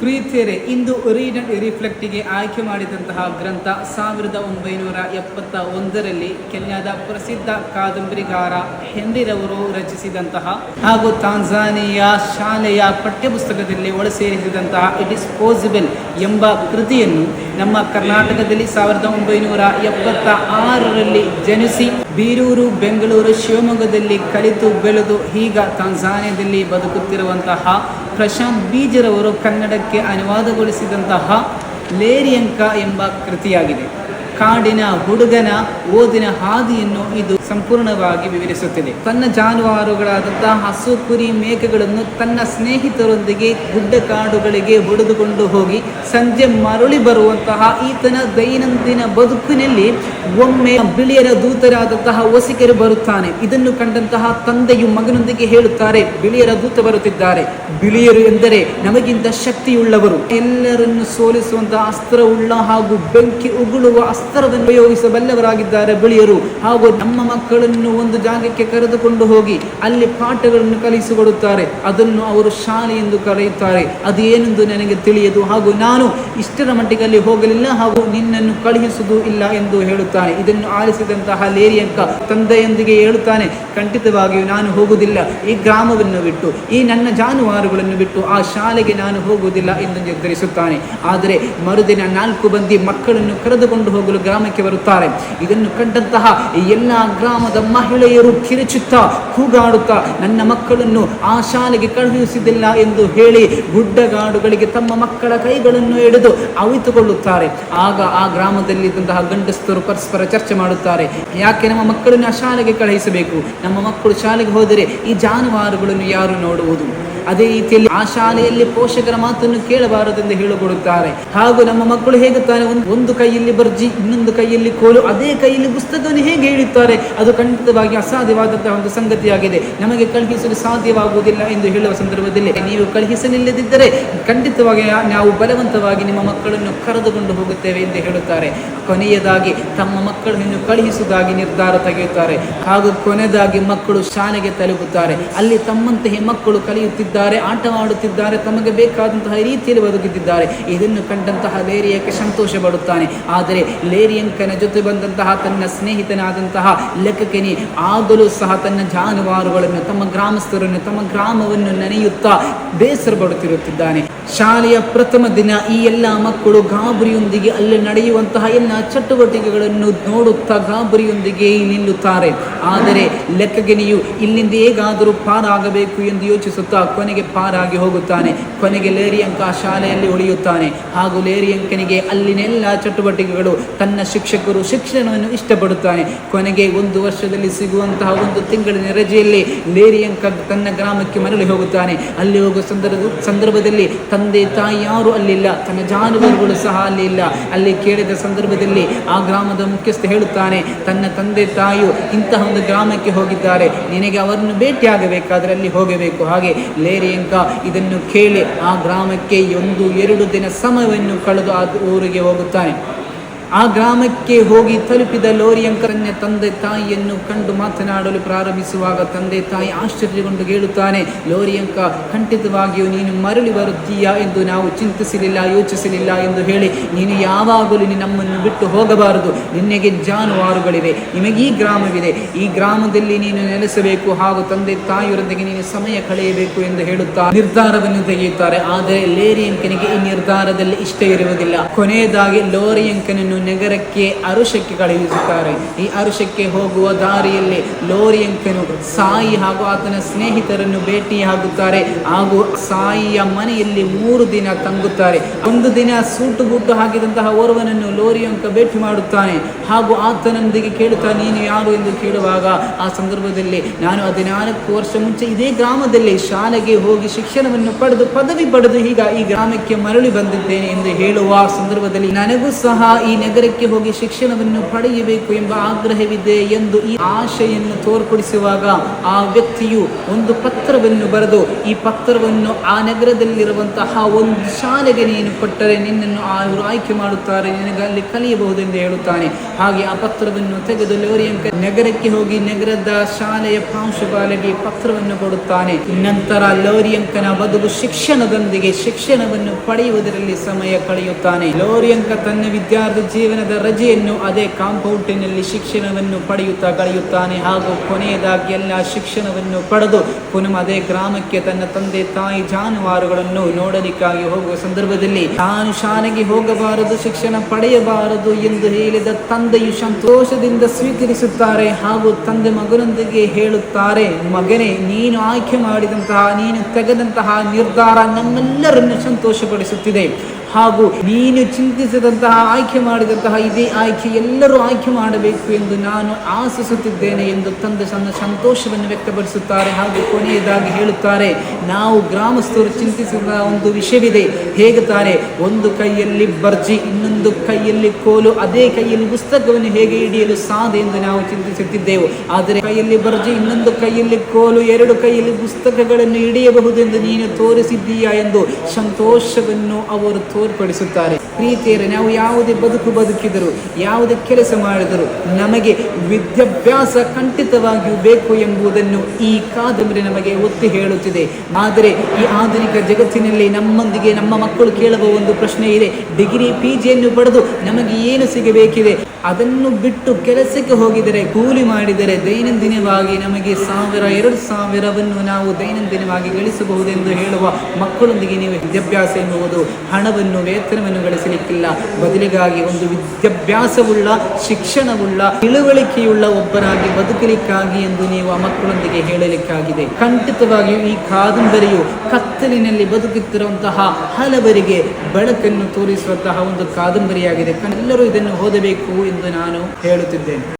ಪ್ರೀತಿಯರೇ, into read and ರಿಫ್ಲೆಕ್ಟಿಗೆ ಆಯ್ಕೆ ಮಾಡಿದಂತಹ ಗ್ರಂಥ 1971ರಲ್ಲಿ ಕೆನ್ಯಾದ ಪ್ರಸಿದ್ಧ ಕಾದಂಬರಿಗಾರ ಹೆನ್ರಿರವರು ರಚಿಸಿದಂತಹ ಹಾಗೂ ತಾಂಜಾನಿಯಾ ಶಾಲೆಯ ಪಠ್ಯಪುಸ್ತಕದಲ್ಲಿ ಒಳಸೇರಿಸಿದಂತಹ ಇಟ್ ಇಸ್ ಪಾಸಿಬಲ್ ಎಂಬ ಕೃತಿಯನ್ನು ನಮ್ಮ ಕರ್ನಾಟಕದಲ್ಲಿ 1976ರಲ್ಲಿ ಜನಿಸಿ ಬೀರೂರು, ಬೆಂಗಳೂರು, ಶಿವಮೊಗ್ಗದಲ್ಲಿ ಕಲಿತು ಬೆಳೆದು ಈಗ ತಾಂಜಾನಿಯಾದಲ್ಲಿ ಬದುಕುತ್ತಿರುವಂತಹ ಪ್ರಶಾಂತ್ ಬೀಜರವರು ಕನ್ನಡಕ್ಕೆ ಅನುವಾದಗೊಳಿಸಿದಂತಹ ಲೇರಿಯಂಕ ಎಂಬ ಕೃತಿಯಾಗಿದೆ. ಕಾಡಿನ ಹುಡುಗನ ಓದಿನ ಹಾದಿಯನ್ನು ಇದು ಸಂಪೂರ್ಣವಾಗಿ ವಿವರಿಸುತ್ತಿದೆ. ತನ್ನ ಜಾನುವಾರುಗಳಾದಂತಹ ಹಸು, ಕುರಿ, ಮೇಕೆಗಳನ್ನು ತನ್ನ ಸ್ನೇಹಿತರೊಂದಿಗೆ ಗುಡ್ಡ ಕಾಡುಗಳಿಗೆ ಹೊಡೆದುಕೊಂಡು ಹೋಗಿ ಸಂಜೆ ಮರಳಿ ಬರುವಂತಹ ಈತನ ದೈನಂದಿನ ಬದುಕಿನಲ್ಲಿ ಒಮ್ಮೆ ಬಿಳಿಯರ ದೂತರಾದಂತಹ ವಸಿಕರು ಬರುತ್ತಾನೆ. ಇದನ್ನು ಕಂಡಂತಹ ತಂದೆಯು ಮಗನೊಂದಿಗೆ ಹೇಳುತ್ತಾರೆ, ಬಿಳಿಯರ ದೂತ ಬರುತ್ತಿದ್ದಾರೆ. ಬಿಳಿಯರು ಎಂದರೆ ನಮಗಿಂತ ಶಕ್ತಿಯುಳ್ಳವರು, ಎಲ್ಲರನ್ನು ಸೋಲಿಸುವಂತಹ ಅಸ್ತ್ರವುಳ್ಳ ಹಾಗೂ ಬೆಂಕಿ ಉಗುಳುವ ಅಸ್ತ್ರವನ್ನು ಉಪಯೋಗಿಸಬಲ್ಲವರಾಗಿದ್ದಾರೆ ಬಿಳಿಯರು. ಹಾಗೂ ನಮ್ಮ ಮಕ್ಕಳನ್ನು ಒಂದು ಜಾಗಕ್ಕೆ ಕರೆದುಕೊಂಡು ಹೋಗಿ ಅಲ್ಲಿ ಪಾಠಗಳನ್ನು ಕಲಿಸಿಕೊಡುತ್ತಾರೆ. ಅದನ್ನು ಅವರು ಶಾಲೆ ಎಂದು ಕರೆಯುತ್ತಾರೆ. ಅದೇನೆಂದು ನನಗೆ ತಿಳಿಯದು, ಹಾಗೂ ನಾನು ಇಷ್ಟರ ಮಟ್ಟಿಗೆ ಅಲ್ಲಿ ಹೋಗಲಿಲ್ಲ ಹಾಗೂ ನಿನ್ನನ್ನು ಕಳುಹಿಸುವುದು ಇಲ್ಲ ಎಂದು ಹೇಳುತ್ತಾನೆ. ಇದನ್ನು ಆಲಿಸಿದಂತಹ ಲೇರಿಯಂಕ ತಂದೆಯೊಂದಿಗೆ ಹೇಳುತ್ತಾನೆ, ಖಂಡಿತವಾಗಿಯೂ ನಾನು ಹೋಗುವುದಿಲ್ಲ, ಈ ಗ್ರಾಮವನ್ನು ಬಿಟ್ಟು, ಈ ನನ್ನ ಜಾನುವಾರುಗಳನ್ನು ಬಿಟ್ಟು ಆ ಶಾಲೆಗೆ ನಾನು ಹೋಗುವುದಿಲ್ಲ ಎಂದು ನಿರ್ಧರಿಸುತ್ತಾನೆ. ಆದರೆ ಮರುದಿನ 4 ಮಂದಿ ಮಕ್ಕಳನ್ನು ಕರೆದುಕೊಂಡು ಹೋಗಲು ಗ್ರಾಮಕ್ಕೆ ಬರುತ್ತಾರೆ. ಇದನ್ನು ಕಂಡಂತಹ ಎಲ್ಲ ಗ್ರಾಮದ ಮಹಿಳೆಯರು ಕಿರುಚುತ್ತಾ ಕೂಗಾಡುತ್ತಾ ನನ್ನ ಮಕ್ಕಳನ್ನು ಆ ಶಾಲೆಗೆ ಕಳುಹಿಸುವುದಿಲ್ಲ ಎಂದು ಹೇಳಿ ಗುಡ್ಡಗಾಡುಗಳಿಗೆ ತಮ್ಮ ಮಕ್ಕಳ ಕೈಗಳನ್ನು ಎಳೆದು ಅವಿತುಕೊಳ್ಳುತ್ತಾರೆ. ಆಗ ಆ ಗ್ರಾಮದಲ್ಲಿದ್ದಂತಹ ಗಂಡಸ್ತರು ಪರಸ್ಪರ ಚರ್ಚೆ ಮಾಡುತ್ತಾರೆ, ಯಾಕೆ ನಮ್ಮ ಮಕ್ಕಳನ್ನು ಆ ಶಾಲೆಗೆ ಕಳುಹಿಸಬೇಕು? ನಮ್ಮ ಮಕ್ಕಳು ಶಾಲೆಗೆ ಹೋದರೆ ಈ ಜಾನುವಾರುಗಳನ್ನು ಯಾರು ನೋಡುವುದು? ಅದೇ ರೀತಿಯಲ್ಲಿ ಆ ಶಾಲೆಯಲ್ಲಿ ಪೋಷಕರ ಮಾತನ್ನು ಕೇಳಬಾರದೆಂದು ಹೇಳಿಕೊಡುತ್ತಾರೆ. ಹಾಗೂ ನಮ್ಮ ಮಕ್ಕಳು ಹೇಗುತ್ತಾರೆ, ಒಂದು ಕೈಯಲ್ಲಿ ಬರ್ಜಿ, ಇನ್ನೊಂದು ಕೈಯಲ್ಲಿ ಕೋಲು, ಅದೇ ಕೈಯಲ್ಲಿ ಪುಸ್ತಕವನ್ನು ಹೇಗೆ ಹೇಳುತ್ತಾರೆ? ಅದು ಖಂಡಿತವಾಗಿ ಅಸಾಧ್ಯವಾದಂತಹ ಒಂದು ಸಂಗತಿಯಾಗಿದೆ, ನಮಗೆ ಕಳುಹಿಸಲು ಸಾಧ್ಯವಾಗುವುದಿಲ್ಲ ಎಂದು ಹೇಳುವ ಸಂದರ್ಭದಲ್ಲಿ, ನೀವು ಕಳುಹಿಸಲಿಲ್ಲದಿದ್ದರೆ ಖಂಡಿತವಾಗಿ ನಾವು ಬಲವಂತವಾಗಿ ನಿಮ್ಮ ಮಕ್ಕಳನ್ನು ಕರೆದುಕೊಂಡು ಹೋಗುತ್ತೇವೆ ಎಂದು ಹೇಳುತ್ತಾರೆ. ಕೊನೆಯದಾಗಿ ತಮ್ಮ ಮಕ್ಕಳನ್ನು ಕಳುಹಿಸುವುದಾಗಿ ನಿರ್ಧಾರ ತೆಗೆಯುತ್ತಾರೆ. ಹಾಗೂ ಕೊನೆಯದಾಗಿ ಮಕ್ಕಳು ಶಾಲೆಗೆ ತಲುಪುತ್ತಾರೆ. ಅಲ್ಲಿ ತಮ್ಮಂತೆಯೇ ಮಕ್ಕಳು ಕಲಿಯುತ್ತಿದ್ದಾರೆ, ಆಟವಾಡುತ್ತಿದ್ದಾರೆ, ತಮಗೆ ಬೇಕಾದಂತಹ ರೀತಿಯಲ್ಲಿ ಬದುಕುತ್ತಿದ್ದಾರೆ. ಇದನ್ನು ಕಂಡಂತಹ ಲೇರಿಯಂಕ ಸಂತೋಷ ಪಡುತ್ತಾನೆ. ಆದರೆ ಲೇರಿಯಂಕನ ಜೊತೆ ಬಂದಂತಹ ತನ್ನ ಸ್ನೇಹಿತನಾದಂತಹ ಲೆಕ್ಕಕನಿ ಆಗಲೂ ಸಹ ತನ್ನ ಜಾನುವಾರುಗಳನ್ನು, ತಮ್ಮ ಗ್ರಾಮಸ್ಥರನ್ನು, ತಮ್ಮ ಗ್ರಾಮವನ್ನು ನೆನೆಯುತ್ತಾ ಬೇಸರ ಪಡುತ್ತಿರುತ್ತಿದ್ದಾನೆ. ಶಾಲೆಯ ಪ್ರಥಮ ದಿನ ಈ ಎಲ್ಲ ಮಕ್ಕಳು ಗಾಬರಿಯೊಂದಿಗೆ ಅಲ್ಲಿ ನಡೆಯುವಂತಹ ಎಲ್ಲ ಚಟುವಟಿಕೆಗಳನ್ನು ನೋಡುತ್ತಾ ಗಾಬರಿಯೊಂದಿಗೆ ನಿಲ್ಲುತ್ತಾರೆ. ಆದರೆ ಲೆಕ್ಕಗನಿಯು ಇಲ್ಲಿಂದ ಹೇಗಾದರೂ ಪಾರಾಗಬೇಕು ಎಂದು ಯೋಚಿಸುತ್ತಾ ಕೊನೆಗೆ ಪಾರಾಗಿ ಹೋಗುತ್ತಾನೆ. ಕೊನೆಗೆ ಲೇರಿಯಂಕ ಶಾಲೆಯಲ್ಲಿ ಉಳಿಯುತ್ತಾನೆ. ಹಾಗೂ ಲೇರಿಯಂಕನಿಗೆ ಅಲ್ಲಿನೆಲ್ಲ ಚಟುವಟಿಕೆಗಳು, ತನ್ನ ಶಿಕ್ಷಕರು, ಶಿಕ್ಷಣವನ್ನು ಇಷ್ಟಪಡುತ್ತಾನೆ. ಕೊನೆಗೆ 1 ವರ್ಷದಲ್ಲಿ ಸಿಗುವಂತಹ 1 ತಿಂಗಳಿನ ರಜೆಯಲ್ಲಿ ಲೇರಿಯಂಕ ತನ್ನ ಗ್ರಾಮಕ್ಕೆ ಮರಳಿ ಹೋಗುತ್ತಾನೆ. ಅಲ್ಲಿ ಹೋಗುವ ಸಂದರ್ಭದಲ್ಲಿ ತಂದೆ ತಾಯಿ ಯಾರು ಅಲ್ಲಿಲ್ಲ, ತನ್ನ ಜಾನುವಾರುಗಳು ಸಹ ಅಲ್ಲಿ ಇಲ್ಲ. ಅಲ್ಲಿ ಕೇಳಿದ ಸಂದರ್ಭದಲ್ಲಿ ಆ ಗ್ರಾಮದ ಮುಖ್ಯಸ್ಥ ಹೇಳುತ್ತಾನೆ, ತನ್ನ ತಂದೆ ತಾಯಿಯು ಇಂತಹ ಒಂದು ಗ್ರಾಮಕ್ಕೆ ಹೋಗಿದ್ದಾರೆ, ನಿನಗೆ ಅವರನ್ನು ಭೇಟಿಯಾಗಬೇಕಾದರೆ ಅಲ್ಲಿ ಹೋಗಬೇಕು. ಹಾಗೆ ಲೇರಿಯಂಕ ಇದನ್ನು ಕೇಳಿ ಆ ಗ್ರಾಮಕ್ಕೆ 1-2 ದಿನ ಸಮಯವನ್ನು ಕಳೆದು ಆ ಊರಿಗೆ ಹೋಗುತ್ತಾನೆ. ಆ ಗ್ರಾಮಕ್ಕೆ ಹೋಗಿ ತಲುಪಿದ ಲೇರಿಯಂಕ ತನ್ನ ತಂದೆ ತಾಯಿಯನ್ನು ಕಂಡು ಮಾತನಾಡಲು ಪ್ರಾರಂಭಿಸುವಾಗ ತಂದೆ ತಾಯಿ ಆಶ್ಚರ್ಯಗೊಂಡು ಹೇಳುತ್ತಾನೆ, ಲೇರಿಯಂಕ, ಖಂಡಿತವಾಗಿಯೂ ನೀನು ಮರಳಿ ಬರುತ್ತೀಯಾ ಎಂದು ನಾವು ಚಿಂತಿಸಲಿಲ್ಲ, ಯೋಚಿಸಲಿಲ್ಲ ಎಂದು ಹೇಳಿ, ನೀನು ಯಾವಾಗಲೂ ನಮ್ಮನ್ನು ಬಿಟ್ಟು ಹೋಗಬಾರದು. ನಿನಗೆ ಜಾನುವಾರುಗಳಿವೆ, ನಿಮಗೆ ಈ ಗ್ರಾಮವಿದೆ, ಈ ಗ್ರಾಮದಲ್ಲಿ ನೀನು ನೆಲೆಸಬೇಕು, ಹಾಗೂ ತಂದೆ ತಾಯಿಯರೊಂದಿಗೆ ನೀನು ಸಮಯ ಕಳೆಯಬೇಕು ಎಂದು ಹೇಳುತ್ತಾ ನಿರ್ಧಾರವನ್ನು ತೆಗೆಯುತ್ತಾರೆ. ಆದರೆ ಲೇರಿಯಂಕನಿಗೆ ಈ ನಿರ್ಧಾರದಲ್ಲಿ ಇಷ್ಟ ಇರುವುದಿಲ್ಲ. ಕೊನೆಯದಾಗಿ ಲೇರಿಯಂಕನನ್ನು ನಗರಕ್ಕೆ ಅರುಷಕ್ಕೆ ಕಳುಹಿಸುತ್ತಾರೆ. ಈ ಅರುಷಕ್ಕೆ ಹೋಗುವ ದಾರಿಯಲ್ಲಿ ಲೇರಿಯಂಕನು ಸಾಯಿ ಹಾಗೂ ಆತನ ಸ್ನೇಹಿತರನ್ನು ಭೇಟಿಯಾಗುತ್ತಾರೆ. ಹಾಗೂ ಸಾಯಿಯ ಮನೆಯಲ್ಲಿ 3 ದಿನ ತಂಗುತ್ತಾರೆ. ಒಂದು ದಿನ ಸೂಟು ಬೂಟು ಹಾಕಿದಂತಹ ಓರ್ವನನ್ನು ಲೇರಿಯಂಕ ಭೇಟಿ ಮಾಡುತ್ತಾನೆ. ಹಾಗೂ ಆತನೊಂದಿಗೆ ಕೇಳುತ್ತಾನೆ, ನೀನು ಯಾರು ಎಂದು ಕೇಳುವಾಗ ಆ ಸಂದರ್ಭದಲ್ಲಿ, ನಾನು 14 ವರ್ಷ ಮುಂಚೆ ಇದೇ ಗ್ರಾಮದಲ್ಲಿ ಶಾಲೆಗೆ ಹೋಗಿ ಶಿಕ್ಷಣವನ್ನು ಪಡೆದು ಪದವಿ ಪಡೆದು ಈಗ ಈ ಗ್ರಾಮಕ್ಕೆ ಮರಳಿ ಬಂದಿದ್ದೇನೆ ಎಂದು ಹೇಳುವ ಸಂದರ್ಭದಲ್ಲಿ, ನನಗೂ ಸಹ ಈ ನಗರಕ್ಕೆ ಹೋಗಿ ಶಿಕ್ಷಣವನ್ನು ಪಡೆಯಬೇಕು ಎಂಬ ಆಗ್ರಹವಿದೆ ಎಂದು ಈ ಆಶೆಯನ್ನು ತೋರ್ಪಡಿಸುವಾಗ ಆ ವ್ಯಕ್ತಿಯು ಒಂದು ಪತ್ರವನ್ನು ಬರೆದು, ಈ ಪತ್ರವನ್ನು ಆ ನಗರದಲ್ಲಿರುವಂತಹ ಒಂದು ಶಾಲೆಗೆ ನೀನು ಕೊಟ್ಟರೆ ನಿನ್ನನ್ನು ಅವರು ಆಯ್ಕೆ ಮಾಡುತ್ತಾರೆ, ನಿನಗೆ ಅಲ್ಲಿ ಕಲಿಯಬಹುದೆಂದು ಹೇಳುತ್ತಾನೆ. ಹಾಗೆ ಆ ಪತ್ರವನ್ನು ತೆಗೆದು ಲೋರಿಯಂಕ ನಗರಕ್ಕೆ ಹೋಗಿ ನಗರದ ಶಾಲೆಯ ಪ್ರಾಂಶುಪಾಲರಿಗೆ ಪತ್ರವನ್ನು ಕೊಡುತ್ತಾನೆ. ನಂತರ ಲೋರಿಯಂಕನ ಬದುಕು ಶಿಕ್ಷಣವನ್ನು ಪಡೆಯುವುದರಲ್ಲಿ ಸಮಯ ಕಳೆಯುತ್ತಾನೆ. ಲೋರಿಯಂಕ ತನ್ನ ವಿದ್ಯಾರ್ಥಿ ಜೀವನದ ರಜೆಯನ್ನು ಅದೇ ಕಾಂಪೌಂಡಿನಲ್ಲಿ ಶಿಕ್ಷಣವನ್ನು ಪಡೆಯುತ್ತಾ ಕಳೆಯುತ್ತಾನೆ. ಹಾಗೂ ಕೊನೆಯದಾಗಿ ಎಲ್ಲ ಶಿಕ್ಷಣವನ್ನು ಪಡೆದು ಪುನಃ ಅದೇ ಗ್ರಾಮಕ್ಕೆ ತನ್ನ ತಂದೆ ತಾಯಿ ಜಾನುವಾರುಗಳನ್ನು ನೋಡಲಿಕ್ಕಾಗಿ ಹೋಗುವ ಸಂದರ್ಭದಲ್ಲಿ ತಾನು ಶಾಲೆಗೆ ಹೋಗಬಾರದು, ಶಿಕ್ಷಣ ಪಡೆಯಬಾರದು ಎಂದು ಹೇಳಿದ ತಂದೆಯು ಸಂತೋಷದಿಂದ ಸ್ವೀಕರಿಸುತ್ತಾರೆ. ಹಾಗೂ ತಂದೆ ಮಗನೊಂದಿಗೆ ಹೇಳುತ್ತಾರೆ, ಮಗನೇ, ನೀನು ಆಯ್ಕೆ ಮಾಡಿದಂತಹ, ನೀನು ತೆಗೆದಂತಹ ನಿರ್ಧಾರ ನಮ್ಮೆಲ್ಲರನ್ನು ಸಂತೋಷಪಡಿಸುತ್ತಿದೆ. ಹಾಗೂ ನೀನು ಚಿಂತಿಸಿದಂತಹ, ಆಯ್ಕೆ ಮಾಡಿದಂತಹ ಇದೇ ಆಯ್ಕೆ ಎಲ್ಲರೂ ಆಯ್ಕೆ ಮಾಡಬೇಕು ಎಂದು ನಾನು ಆಶಿಸುತ್ತಿದ್ದೇನೆ ಎಂದು ತಂದೆ ತನ್ನ ಸಂತೋಷವನ್ನು ವ್ಯಕ್ತಪಡಿಸುತ್ತಾರೆ. ಹಾಗೂ ಕೊನೆಯದಾಗಿ ಹೇಳುತ್ತಾರೆ, ನಾವು ಗ್ರಾಮಸ್ಥರು ಚಿಂತಿಸಿದ ಒಂದು ವಿಷಯವಿದೆ. ಹೇಗುತ್ತಾರೆ, ಒಂದು ಕೈಯಲ್ಲಿ ಬರ್ಜಿ, ಇನ್ನೊಂದು ಕೈಯಲ್ಲಿ ಕೋಲು, ಅದೇ ಕೈಯಲ್ಲಿ ಪುಸ್ತಕವನ್ನು ಹೇಗೆ ಹಿಡಿಯಲು ಸಾಧ್ಯ ಎಂದು ನಾವು ಚಿಂತಿಸುತ್ತಿದ್ದೆವು. ಆದರೆ ಕೈಯಲ್ಲಿ ಬರ್ಜಿ, ಇನ್ನೊಂದು ಕೈಯಲ್ಲಿ ಕೋಲು, ಎರಡು ಕೈಯಲ್ಲಿ ಪುಸ್ತಕಗಳನ್ನು ಹಿಡಿಯಬಹುದೆಂದು ನೀನು ತೋರಿಸಿದ್ದೀಯಾ ಎಂದು ಸಂತೋಷವನ್ನು ಅವರು ತೋರ್ಪಡಿಸುತ್ತಾರೆ. ಪ್ರೀತಿಯರೇ, ನಾವು ಯಾವುದೇ ಬದುಕಿದರು, ಯಾವುದೇ ಕೆಲಸ ಮಾಡಿದರು, ನಮಗೆ ವಿದ್ಯಾಭ್ಯಾಸ ಖಂಡಿತವಾಗಿಯೂ ಬೇಕು ಎಂಬುದನ್ನು ಈ ಕಾದಂಬರಿ ನಮಗೆ ಒತ್ತಿ ಹೇಳುತ್ತಿದೆ. ಆದರೆ ಈ ಆಧುನಿಕ ಜಗತ್ತಿನಲ್ಲಿ ನಮ್ಮೊಂದಿಗೆ ನಮ್ಮ ಮಕ್ಕಳು ಕೇಳುವ ಒಂದು ಪ್ರಶ್ನೆ ಇದೆ. ಡಿಗ್ರಿ PGಯನ್ನು ಪಡೆದು ನಮಗೆ ಏನು ಸಿಗಬೇಕಿದೆ? ಅದನ್ನು ಬಿಟ್ಟು ಕೆಲಸಕ್ಕೆ ಹೋಗಿದರೆ, ಕೂಲಿ ಮಾಡಿದರೆ ದೈನಂದಿನವಾಗಿ ನಮಗೆ 1000-2000ವನ್ನು ನಾವು ದೈನಂದಿನವಾಗಿ ಗಳಿಸಬಹುದೆಂದು ಹೇಳುವ ಮಕ್ಕಳೊಂದಿಗೆ ನೀವು ವಿದ್ಯಾಭ್ಯಾಸ ಎನ್ನುವುದು ಹಣವನ್ನು, ವೇತನವನ್ನು ಗಳಿಸಲಿಕ್ಕಿಲ್ಲ. ಬದಲಿಗಾಗಿ ಒಂದು ವಿದ್ಯಾಭ್ಯಾಸವುಳ್ಳ, ಶಿಕ್ಷಣವುಳ್ಳ, ತಿಳುವಳಿಕೆಯುಳ್ಳ ಒಬ್ಬರಾಗಿ ಬದುಕಲಿಕ್ಕಾಗಿ ಎಂದು ನೀವು ಆ ಮಕ್ಕಳೊಂದಿಗೆ ಹೇಳಲಿಕ್ಕಾಗಿದೆ. ಖಂಡಿತವಾಗಿಯೂ ಈ ಕಾದಂಬರಿಯು ಕತ್ತಲಿನಲ್ಲಿ ಬದುಕುತ್ತಿರುವಂತಹ ಹಲವರಿಗೆ ಬೆಳಕನ್ನು ತೋರಿಸುವಂತಹ ಒಂದು ಕಾದಂಬರಿಯಾಗಿದೆ. ಎಲ್ಲರೂ ಇದನ್ನು ಓದಬೇಕು ಎಂದು ನಾನು ಹೇಳುತ್ತಿದ್ದೇನೆ.